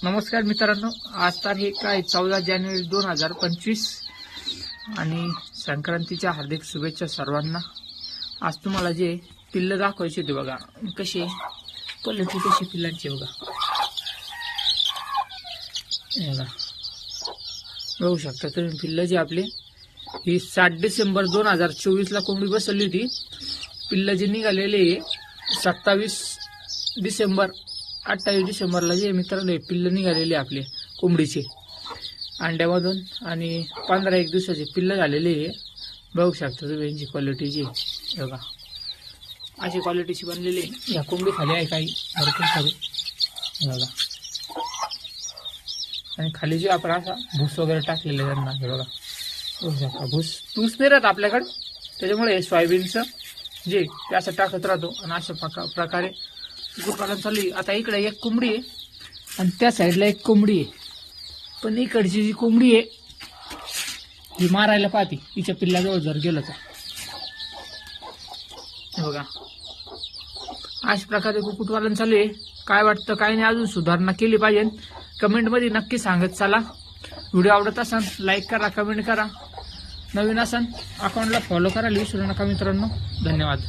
नमस्कार मित्रांनो, आज तारीख आहे 14 जानेवारी 2025 आणि संक्रांतीच्या हार्दिक शुभेच्छा सर्वांना। आज तुम्हाला जे पिल्ल दाखवायचे होते बघा, कसे क्वालिटी कशी पिल्लांची बघा, बघू शकता तुम्ही। पिल्ल जे आपले ही 7 डिसेंबर 2024 ला कोंबडी बसवली होती। पिल्ल जे निघालेले 27 डिसेंबर 28 डिसेंबरला जे मित्रांनो पिल्ल निघालेले आपले कोंबडीचे अंड्यामधून आणि 15-1 दिवसाचे पिल्ल झालेले बघू शकता तुम्ही। यांची क्वालिटी जी बघा, अशी क्वालिटीची बनलेली या कोंबडी खाली आहे काही भरपूर सारे बघा। आणि खाली जे आपण असा भूस वगैरे टाकलेले त्यांना हे बघा, बघू शकता। भूस नाही राहत आपल्याकडे, त्याच्यामुळे सोयाबीनचं जे ते असं टाकत राहतो आणि अशा प्रकारे कुक्कुटपालन चालू आहे। आता इकडे एक कोंबडी आहे आणि त्या साईडला एक कोंबडी आहे, पण इकडची जी कोंबडी आहे ही मारायला पाहते तिच्या पिल्लाजवळ जर गेलं तर बघा। अशा प्रकारे कुक्कुटपालन चालू आहे। काय वाटतं काय नाही, अजून सुधारणा केली पाहिजे, कमेंटमध्ये नक्की सांगत चला। व्हिडिओ आवडत असेल लाईक करा, कमेंट करा, नवीन असेल अकाउंटला फॉलो करायला विसरू नका मित्रांनो। धन्यवाद।